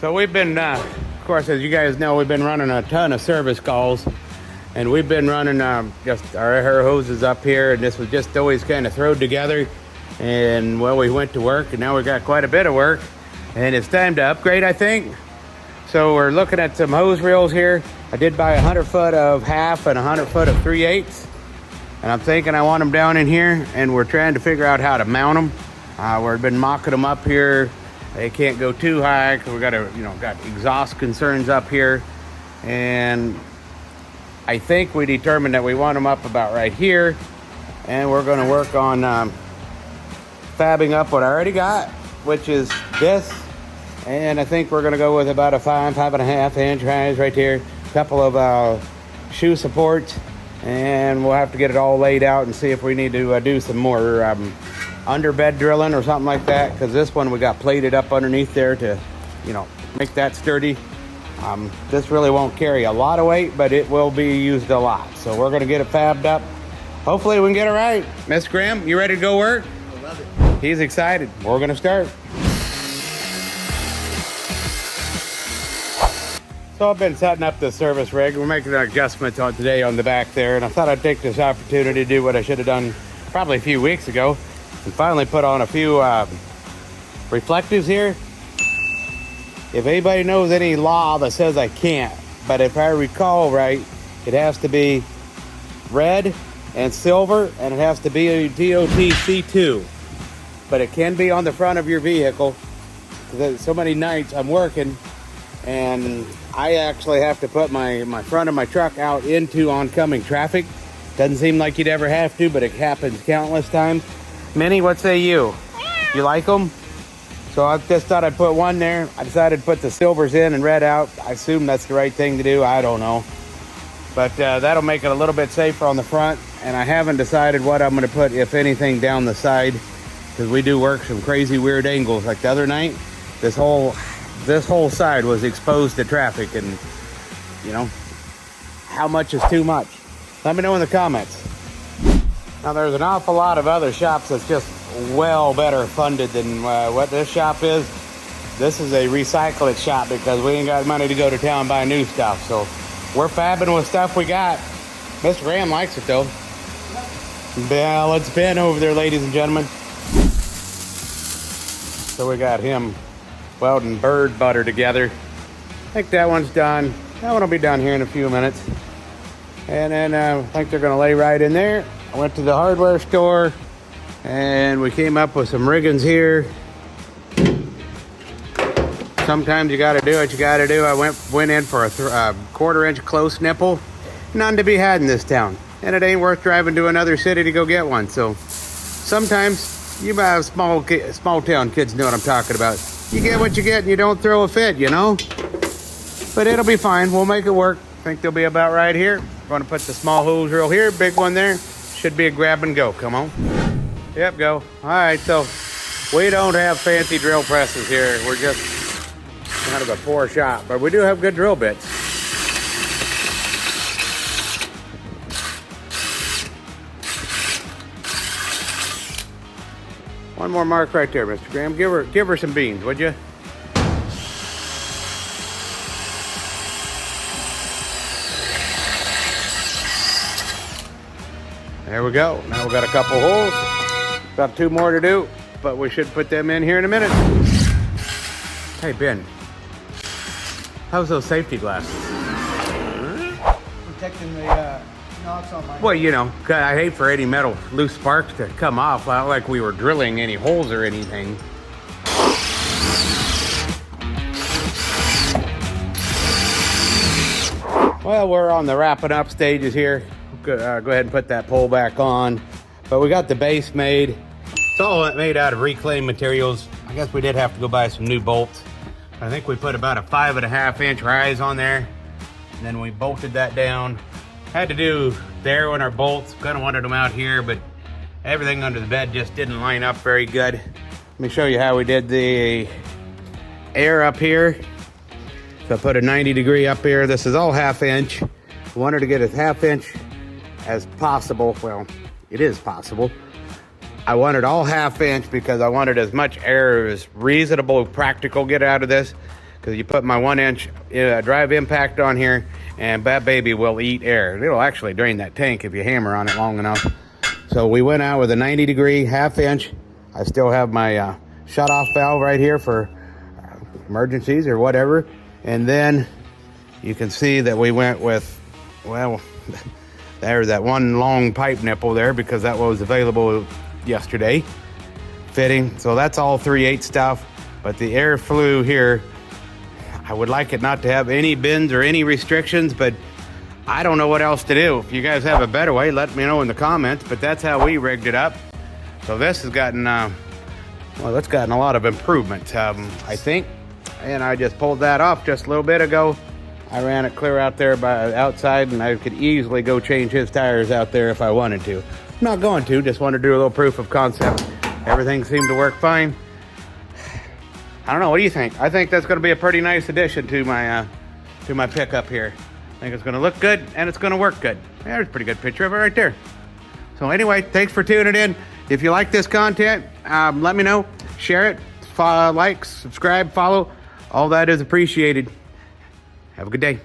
So we've been, of course, as you guys know, we've been running a ton of service calls, and we've been running just our air hoses up here, and this was just always kind of thrown together. And well, we went to work, and now we got quite a bit of work, and it's time to upgrade, I think. So we're looking at some hose reels here. I did buy 100 foot of half and 100 foot of 3/8, and I'm thinking I want them down in here, and we're trying to figure out how to mount them. We've been mocking them up here. They can't go too high because we got exhaust concerns up here, and I think we determined that we want them up about right here, and we're going to work on fabbing up what I already got, which is this, and I think we're going to go with about a 5.5 inch rise right here, a couple of shoe supports, and we'll have to get it all laid out and see if we need to do some more underbed drilling or something like that, because this one we got plated up underneath there to make that sturdy. This really won't carry a lot of weight, but it will be used a lot, so we're going to get it fabbed up. Hopefully we can get it right. Miss Graham, you ready to go work? I love it. He's excited. We're going to start. So I've been setting up the service rig. We're making an adjustment on today on the back there, and I thought I'd take this opportunity to do what I should have done probably a few weeks ago and finally put on a few reflectors here. If anybody knows any law that says I can't, but if I recall right, it has to be red and silver, and it has to be a DOT C2, but it can be on the front of your vehicle, because so many nights I'm working and I actually have to put my front of my truck out into oncoming traffic. Doesn't seem like you'd ever have to, but it happens countless times. Minnie, what say you? You like them? So I just thought I'd put one there. I decided to put the silvers in and red out. I assume that's the right thing to do. I don't know. But that'll make it a little bit safer on the front. And I haven't decided what I'm going to put, if anything, down the side, because we do work some crazy weird angles. Like the other night, this whole side was exposed to traffic, and how much is too much? Let me know in the comments. Now there's an awful lot of other shops that's just well better funded than what this shop is. This is a recycle it shop because we ain't got money to go to town and buy new stuff. So we're fabbing with stuff we got. Mr. Graham likes it though. Yeah, let's bend over there, ladies and gentlemen. So we got him welding bird butter together. I think that one's done. That one will be done here in a few minutes. And then I think they're gonna lay right in there. I went to the hardware store and we came up with some riggings here. Sometimes you gotta do what you gotta do. I went in for a 1/4 inch close nipple. None to be had in this town. And it ain't worth driving to another city to go get one. So sometimes you have small town kids know what I'm talking about. You get what you get and you don't throw a fit, But it'll be fine. We'll make it work. I think they'll be about right here. We're going to put the small hose reel here, big one there. Should be a grab and go. Come on. Yep, go. All right, so we don't have fancy drill presses here. We're just kind of a poor shop, but we do have good drill bits. One more mark right there, Mr. Graham. Give her some beans, would you? There we go. Now we got a couple holes. Got 2 more to do, but we should put them in here in a minute. Hey, Ben. How's those safety glasses? Protecting the knocks on my... Well, I hate for any metal loose sparks to come off. Not like we were drilling any holes or anything. Well, we're on the wrapping up stages here. Go ahead and put that pole back on. But we got the base made. It's all made out of reclaimed materials. I guess we did have to go buy some new bolts. I think we put about a 5.5 inch rise on there. And then we bolted that down. Had to do the arrow in our bolts. Kind of wanted them out here, but everything under the bed just didn't line up very good. Let me show you how we did the air up here. So I put a 90-degree up here. This is all 1/2 inch. I wanted to get as 1/2 inch as possible. Well, it is possible. I wanted all 1/2 inch because I wanted as much air as reasonable, practical get out of this. because you put my 1-inch drive impact on here, and that baby will eat air. It'll actually drain that tank if you hammer on it long enough. So we went out with a 90-degree 1/2 inch. I still have my shut-off valve right here for emergencies or whatever. And then you can see that we went with, well, there's that one long pipe nipple there because that was available yesterday. Fitting. So that's all 3/8 stuff. But the air flue here, I would like it not to have any bends or any restrictions, but I don't know what else to do. If you guys have a better way, let me know in the comments, but that's how we rigged it up. So this has gotten, well, it's gotten a lot of improvement, I think. And I just pulled that off just a little bit ago. I ran it clear out there by outside, and I could easily go change his tires out there if I wanted to. I'm not going to, just want to do a little proof of concept. Everything seemed to work fine. I don't know, what do you think? I think that's going to be a pretty nice addition to my pickup here. I think it's going to look good and it's going to work good. There's a pretty good picture of it right there. So anyway, thanks for tuning in. If you like this content, let me know. Share it, like, subscribe, follow. All that is appreciated. Have a good day.